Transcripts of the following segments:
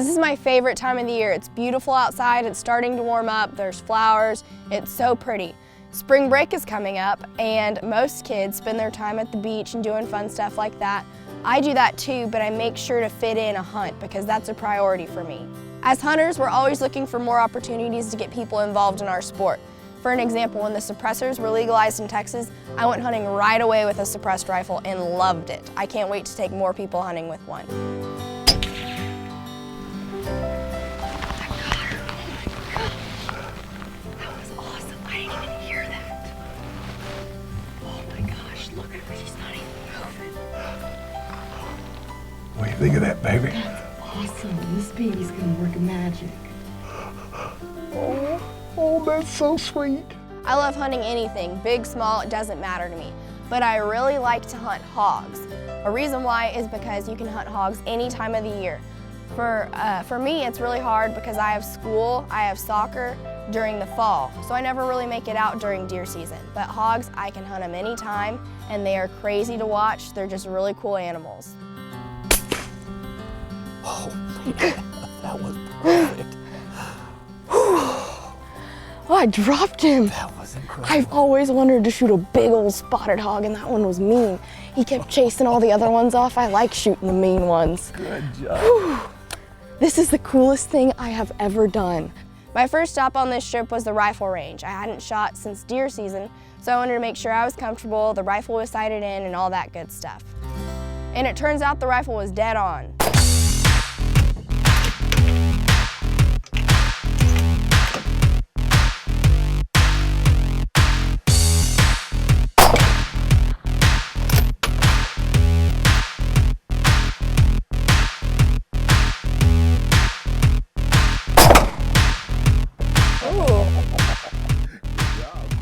This is my favorite time of the year. It's beautiful outside, it's starting to warm up, there's flowers, it's so pretty. Spring break is coming up and most kids spend their time at the beach and doing fun stuff like that. I do that too, but I make sure to fit in a hunt because that's a priority for me. As hunters, we're always looking for more opportunities to get people involved in our sport. For an example, when the suppressors were legalized in Texas, I went hunting right away with a suppressed rifle and loved it. I can't wait to take more people hunting with one. That was awesome. I didn't even hear that. Oh my gosh, look at her. She's not even moving. What do you think of that, baby? That's awesome. This baby's gonna work magic. Oh, that's so sweet. I love hunting anything, big, small, it doesn't matter to me. But I really like to hunt hogs. A reason why is because you can hunt hogs any time of the year. For me, it's really hard because I have school, I have soccer during the fall, so I never really make it out during deer season. But hogs, I can hunt them anytime, and they are crazy to watch. They're just really cool animals. Oh, man, that was perfect. Oh, I dropped him. That was incredible. I've always wanted to shoot a big old spotted hog, and that one was mean. He kept chasing all the other ones off. I like shooting the mean ones. Good job. Whew. This is the coolest thing I have ever done. My first stop on this trip was the rifle range. I hadn't shot since deer season, so I wanted to make sure I was comfortable, the rifle was sighted in, and all that good stuff. And it turns out the rifle was dead on.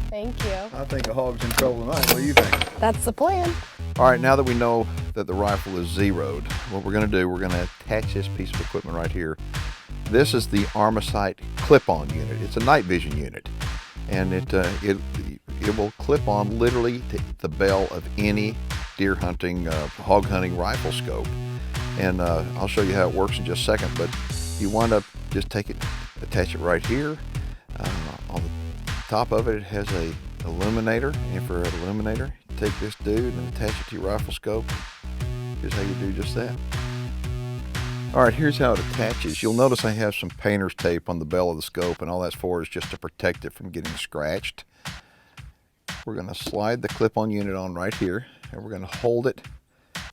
Thank you. I think a hog's in trouble tonight. What do you think? That's the plan. All right, now that we know that the rifle is zeroed, what we're going to do, we're going to attach this piece of equipment right here. This is the Armasight clip-on unit. It's a night vision unit, and it will clip on literally to the bell of any deer hunting, hog hunting rifle scope. And I'll show you how it works in just a second, but you wind up just take it, attach it right here. On the top of it, it has a illuminator, infrared illuminator. You take this dude and attach it to your rifle scope. Here's how you do just that. All right, here's how it attaches. You'll notice I have some painter's tape on the bell of the scope, and all that's for is just to protect it from getting scratched. We're gonna slide the clip-on unit on right here, and we're gonna hold it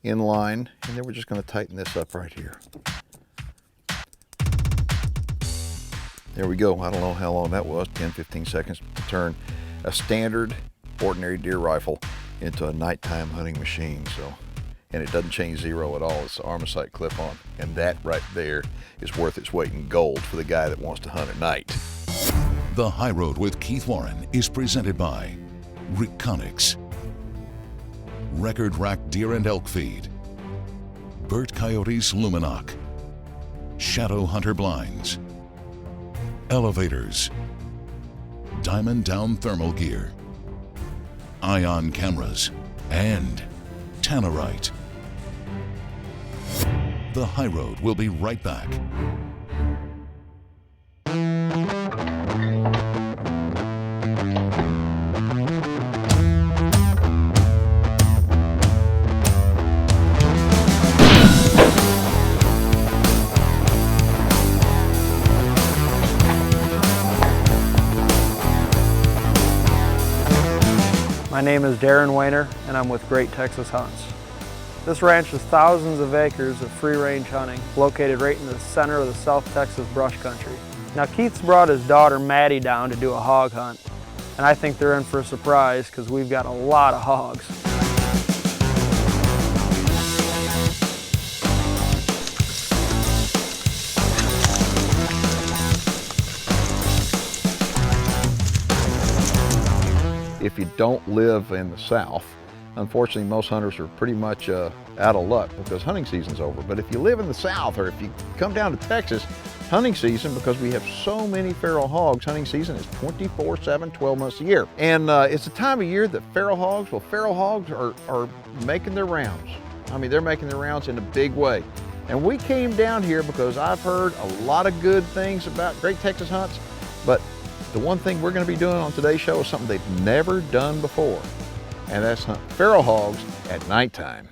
in line, and then we're just gonna tighten this up right here. There we go. I don't know how long that was, 10, 15 seconds to turn a standard ordinary deer rifle into a nighttime hunting machine. And it doesn't change zero at all. It's the Armasight clip-on. And that right there is worth its weight in gold for the guy that wants to hunt at night. The High Road with Keith Warren is presented by Reconics, Record Rack Deer and Elk Feed, Burt Coyote's Luminoc, Shadow Hunter Blinds, Elevators, Diamond Down Thermal Gear, Ion Cameras, and Tannerite. The High Road will be right back. My name is Darren Weiner, and I'm with Great Texas Hunts. This ranch is thousands of acres of free-range hunting, located right in the center of the South Texas brush country. Now Keith's brought his daughter Matti down to do a hog hunt, and I think they're in for a surprise because we've got a lot of hogs. If you don't live in the South, unfortunately most hunters are pretty much out of luck because hunting season's over. But if you live in the South, or if you come down to Texas, hunting season, because we have so many feral hogs, hunting season is 24/7, 12 months a year. And it's a time of year that feral hogs are making their rounds. I mean, they're making their rounds in a big way. And we came down here because I've heard a lot of good things about Great Texas Hunts, but the one thing we're going to be doing on today's show is something they've never done before, and that's hunt feral hogs at nighttime.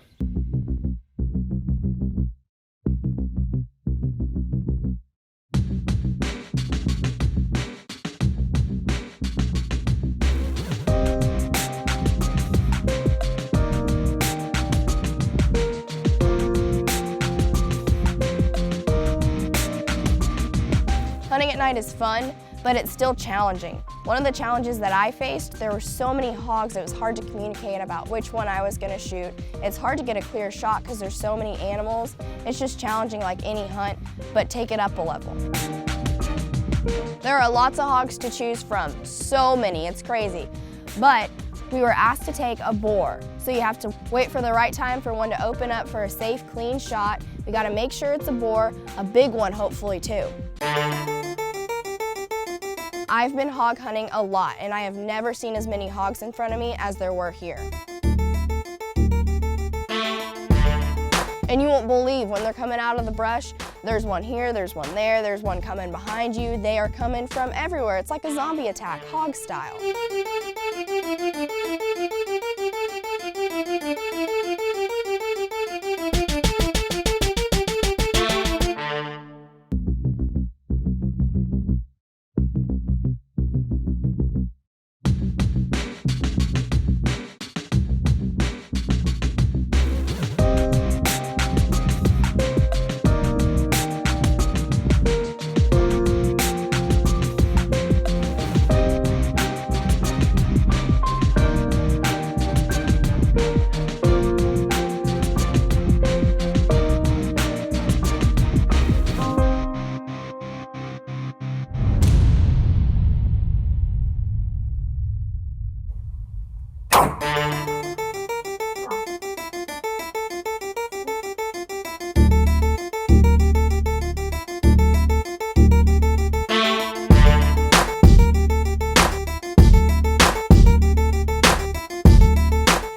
Hunting at night is fun, but it's still challenging. One of the challenges that I faced, there were so many hogs, it was hard to communicate about which one I was gonna shoot. It's hard to get a clear shot because there's so many animals. It's just challenging like any hunt, but take it up a level. There are lots of hogs to choose from, so many, it's crazy. But we were asked to take a boar. So you have to wait for the right time for one to open up for a safe, clean shot. We gotta make sure it's a boar, a big one hopefully too. I've been hog hunting a lot, and I have never seen as many hogs in front of me as there were here. And you won't believe when they're coming out of the brush, there's one here, there's one there, there's one coming behind you. They are coming from everywhere. It's like a zombie attack, hog style.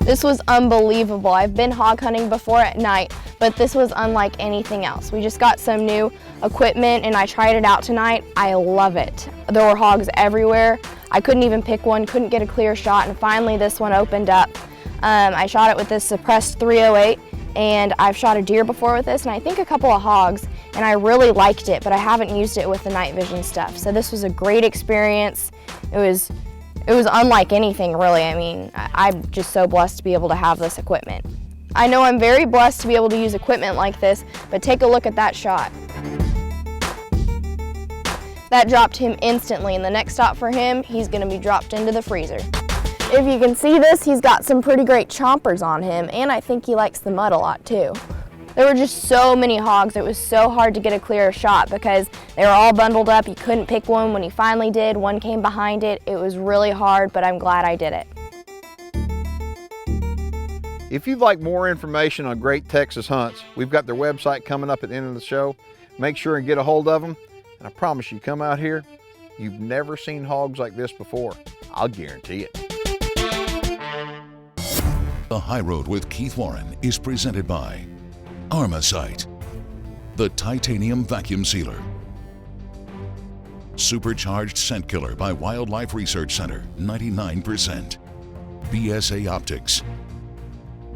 This was unbelievable. I've been hog hunting before at night, but this was unlike anything else. We just got some new equipment and I tried it out tonight. I love it. There were hogs everywhere. I couldn't even pick one, couldn't get a clear shot, and finally this one opened up. I shot it with this suppressed 308, and I've shot a deer before with this, and I think a couple of hogs, and I really liked it, but I haven't used it with the night vision stuff. So this was a great experience. It was unlike anything really. I mean, I'm just so blessed to be able to have this equipment. I know I'm very blessed to be able to use equipment like this, but take a look at that shot. That dropped him instantly, and the next stop for him, he's gonna be dropped into the freezer. If you can see this, he's got some pretty great chompers on him, and I think he likes the mud a lot too. There were just so many hogs, it was so hard to get a clear shot because they were all bundled up. You couldn't pick one. When he finally did, one came behind it. It was really hard, but I'm glad I did it. If you'd like more information on Great Texas Hunts, we've got their website coming up at the end of the show. Make sure and get a hold of them. And I promise you, come out here, you've never seen hogs like this before. I'll guarantee it. The High Road with Keith Warren is presented by Armasight, the titanium vacuum sealer. Supercharged scent killer by Wildlife Research Center, 99%. BSA Optics.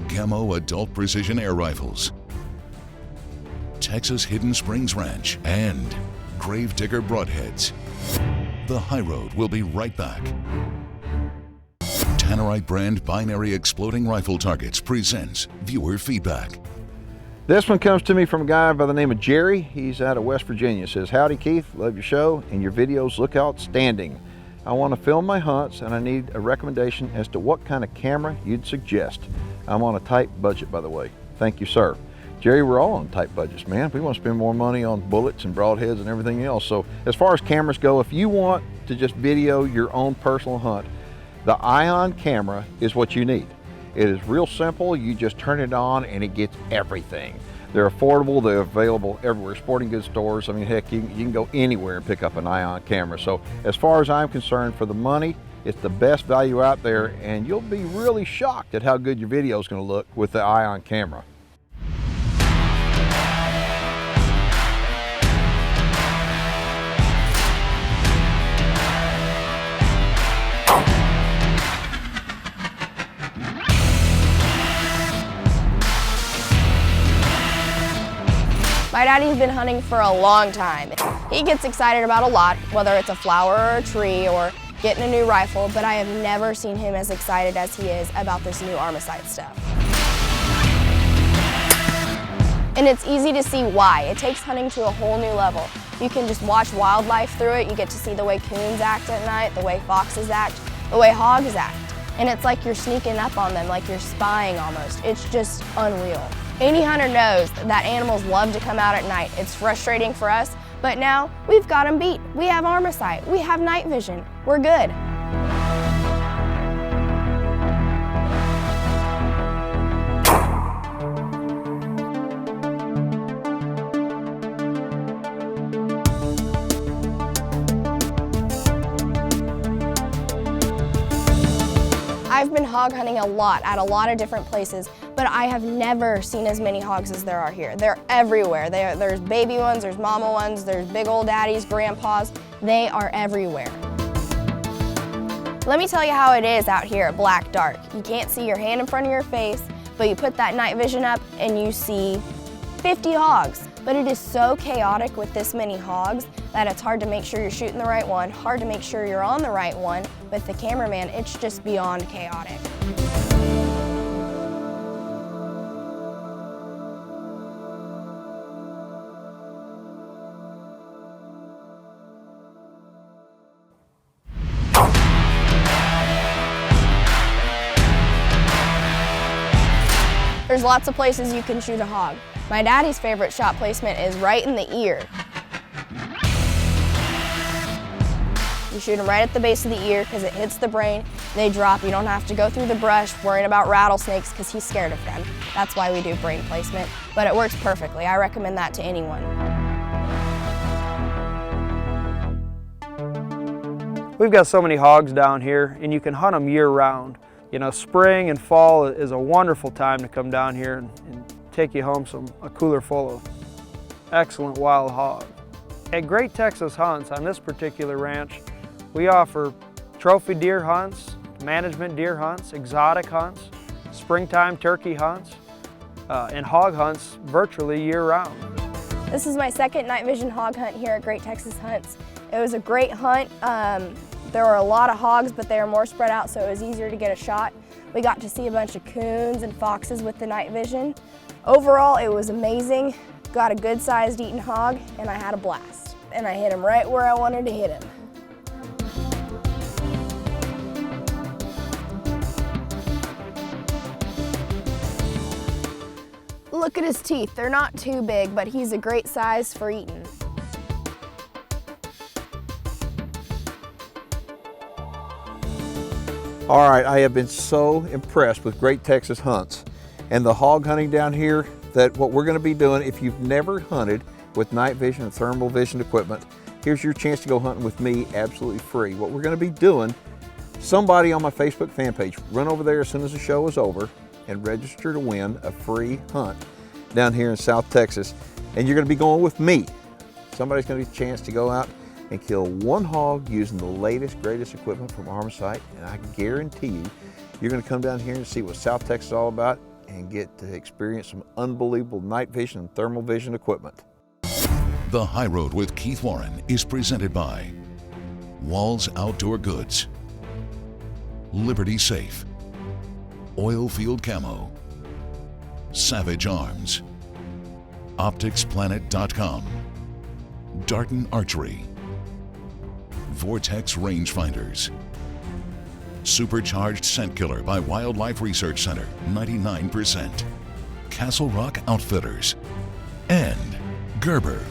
Gamo Adult Precision Air Rifles. Texas Hidden Springs Ranch and Gravedigger Broadheads. The High Road will be right back. Tannerite brand binary exploding rifle targets presents viewer feedback. This one comes to me from a guy by the name of Jerry. He's out of West Virginia. Says, howdy Keith, love your show and your videos look outstanding. I want to film my hunts and I need a recommendation as to what kind of camera you'd suggest. I'm on a tight budget, by the way. Thank you, sir. Jerry, we're all on tight budgets, man. We want to spend more money on bullets and broadheads and everything else. So as far as cameras go, if you want to just video your own personal hunt, the Ion camera is what you need. It is real simple. You just turn it on and it gets everything. They're affordable. They're available everywhere. Sporting goods stores. I mean, heck, you can go anywhere and pick up an Ion camera. So as far as I'm concerned, for the money, it's the best value out there, and you'll be really shocked at how good your video is going to look with the Ion camera. My daddy's been hunting for a long time. He gets excited about a lot, whether it's a flower or a tree or getting a new rifle, but I have never seen him as excited as he is about this new Armasight stuff. And it's easy to see why. It takes hunting to a whole new level. You can just watch wildlife through it. You get to see the way coons act at night, the way foxes act, the way hogs act. And it's like you're sneaking up on them, like you're spying almost. It's just unreal. Any hunter knows that animals love to come out at night. It's frustrating for us, but now we've got them beat. We have Armasight, we have night vision. We're good. I've been hog hunting a lot at a lot of different places, but I have never seen as many hogs as there are here. They're everywhere. There's baby ones, there's mama ones, there's big old daddies, grandpas. They are everywhere. Let me tell you how it is out here at black dark. You can't see your hand in front of your face, but you put that night vision up and you see 50 hogs. But it is so chaotic with this many hogs that it's hard to make sure you're shooting the right one, hard to make sure you're on the right one. With the cameraman, it's just beyond chaotic. There's lots of places you can shoot a hog. My daddy's favorite shot placement is right in the ear. You shoot them right at the base of the ear because it hits the brain, they drop. You don't have to go through the brush worrying about rattlesnakes because he's scared of them. That's why we do brain placement, but it works perfectly. I recommend that to anyone. We've got so many hogs down here, and you can hunt them year-round. You know, spring and fall is a wonderful time to come down here and take you home a cooler full of excellent wild hog. At Great Texas Hunts, on this particular ranch, we offer trophy deer hunts, management deer hunts, exotic hunts, springtime turkey hunts, and hog hunts virtually year-round. This is my second night vision hog hunt here at Great Texas Hunts. It was a great hunt. There were a lot of hogs, but they were more spread out, so it was easier to get a shot. We got to see a bunch of coons and foxes with the night vision. Overall, it was amazing. Got a good-sized eating hog, and I had a blast. And I hit him right where I wanted to hit him. Look at his teeth. They're not too big, but he's a great size for eating. All right, I have been so impressed with Great Texas Hunts and the hog hunting down here that what we're going to be doing, if you've never hunted with night vision and thermal vision equipment, here's your chance to go hunting with me absolutely free. What we're going to be doing, somebody on my Facebook fan page, run over there as soon as the show is over and register to win a free hunt down here in South Texas. And you're going to be going with me. Somebody's going to get a chance to go out and kill one hog using the latest, greatest equipment from Armasight, and I guarantee you, you're going to come down here and see what South Texas is all about and get to experience some unbelievable night vision and thermal vision equipment. The High Road with Keith Warren is presented by Walls Outdoor Goods, Liberty Safe, Oilfield Camo, Savage Arms, OpticsPlanet.com, Darton Archery, Vortex Rangefinders, Supercharged Scent Killer by Wildlife Research Center, 99%, Castle Rock Outfitters, and Gerber.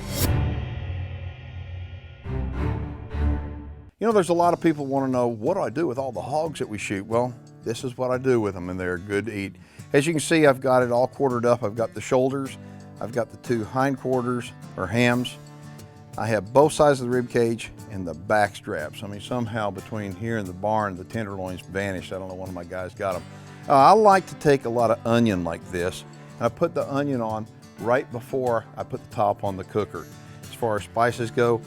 You know, there's a lot of people want to know, what do I do with all the hogs that we shoot? Well, this is what I do with them, and they're good to eat. As you can see, I've got it all quartered up. I've got the shoulders, I've got the two hindquarters or hams. I have both sides of the rib cage and the back straps. I mean, somehow between here and the barn, the tenderloins vanished. I don't know, one of my guys got them. I like to take a lot of onion like this, and I put the onion on right before I put the top on the cooker. As far as spices go,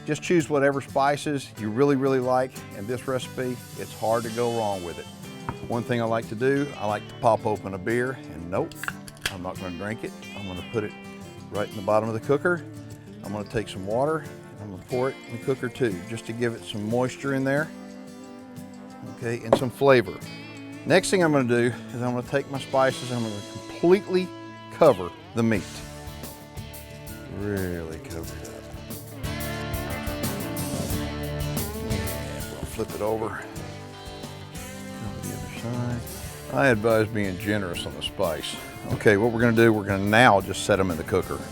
just choose whatever spices you really, really like. And this recipe, it's hard to go wrong with it. One thing I like to do, I like to pop open a beer, and nope, I'm not gonna drink it. I'm gonna put it right in the bottom of the cooker. I'm going to take some water and I'm going to pour it in the cooker too, just to give it some moisture in there, okay, and some flavor. Next thing I'm going to do is I'm going to take my spices and I'm going to completely cover the meat. Really cover it up. And we'll flip it over. Cover the other side. I advise being generous on the spice. Okay, what we're going to do, we're going to now just set them in the cooker. Right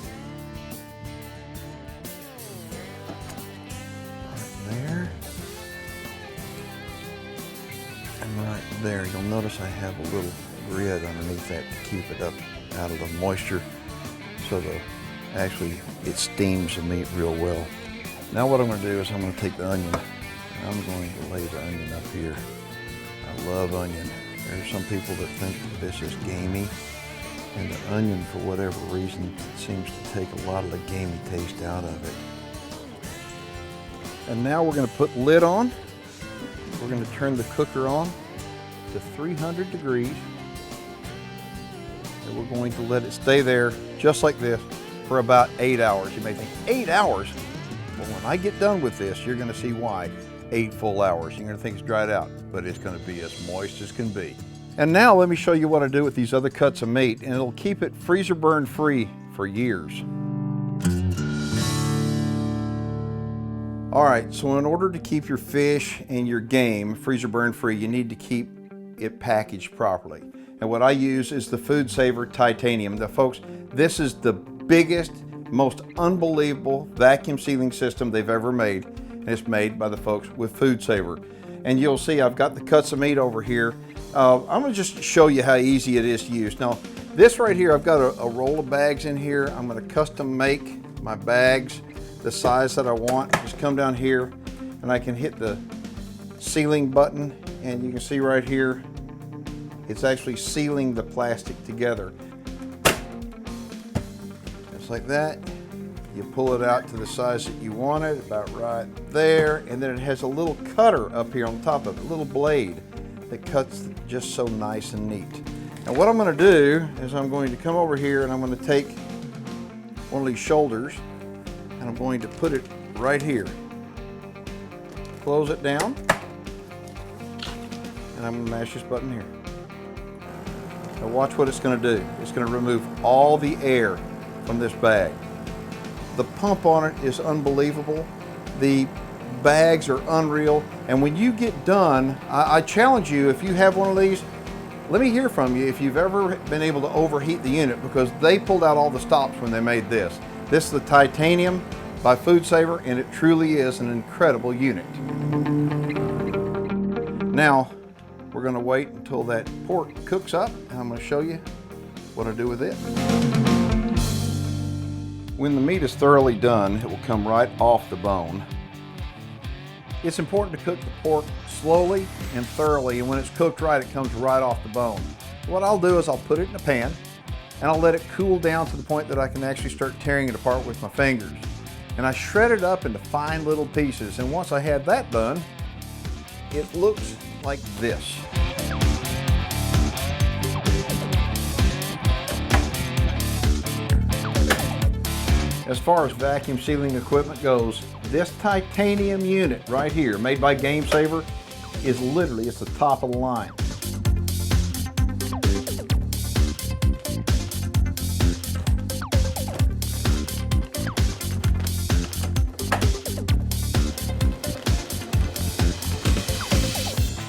there. And right there, you'll notice I have a little grid underneath that to keep it up out of the moisture, so it steams the meat real well. Now what I'm going to do is I'm going to take the onion and I'm going to lay the onion up here. I love onion. There are some people that think that this is gamey, and the onion, for whatever reason, seems to take a lot of the gamey taste out of it. And now we're going to put the lid on. We're going to turn the cooker on to 300 degrees. And we're going to let it stay there just like this for about 8 hours. You may think, 8 hours? Well, when I get done with this, you're going to see why. 8 full hours. You're going to think it's dried out, but it's going to be as moist as can be. And now let me show you what I do with these other cuts of meat, and it'll keep it freezer burn free for years. All right, so in order to keep your fish and your game freezer burn free, you need to keep it packaged properly. And what I use is the Food Saver Titanium. Now, folks, this is the biggest, most unbelievable vacuum sealing system they've ever made. And it's made by the folks with Food Saver. And you'll see I've got the cuts of meat over here. I'm going to just show you how easy it is to use. Now, this right here, I've got a roll of bags in here. I'm going to custom make my bags the size that I want. Just come down here and I can hit the sealing button, and you can see right here it's actually sealing the plastic together. Just like that. You pull it out to the size that you want it, about right there, and then it has a little cutter up here on top of it, a little blade that cuts just so nice and neat. And what I'm going to do is I'm going to come over here and I'm going to take one of these shoulders and I'm going to put it right here. Close it down, and I'm going to mash this button here. Now watch what it's going to do. It's going to remove all the air from this bag. The pump on it is unbelievable. The bags are unreal. And when you get done, I challenge you, if you have one of these, let me hear from you if you've ever been able to overheat the unit, because they pulled out all the stops when they made this. This is the Titanium by Food Saver, and it truly is an incredible unit. Now, we're going to wait until that pork cooks up, and I'm going to show you what I do with it. When the meat is thoroughly done, it will come right off the bone. It's important to cook the pork slowly and thoroughly, and when it's cooked right, it comes right off the bone. What I'll do is I'll put it in a pan, and I'll let it cool down to the point that I can actually start tearing it apart with my fingers. And I shred it up into fine little pieces, and once I have that done, it looks like this. As far as vacuum sealing equipment goes, this titanium unit right here, made by Game Saver, is literally, it's the top of the line.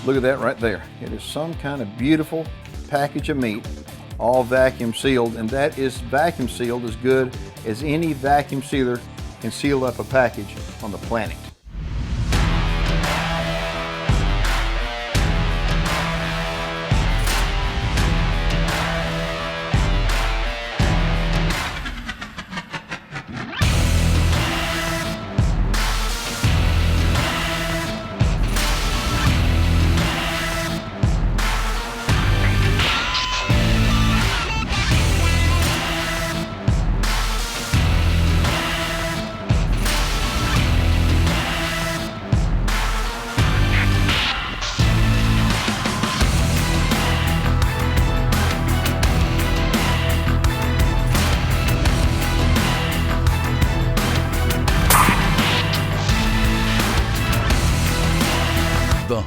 Look at that right there. It is some kind of beautiful package of meat, all vacuum sealed, and that is vacuum sealed as good as any vacuum sealer can seal up a package on the planet.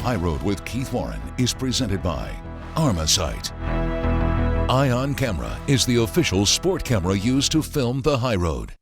High Road with Keith Warren is presented by Armasight. Ion Camera is the official sport camera used to film the High Road.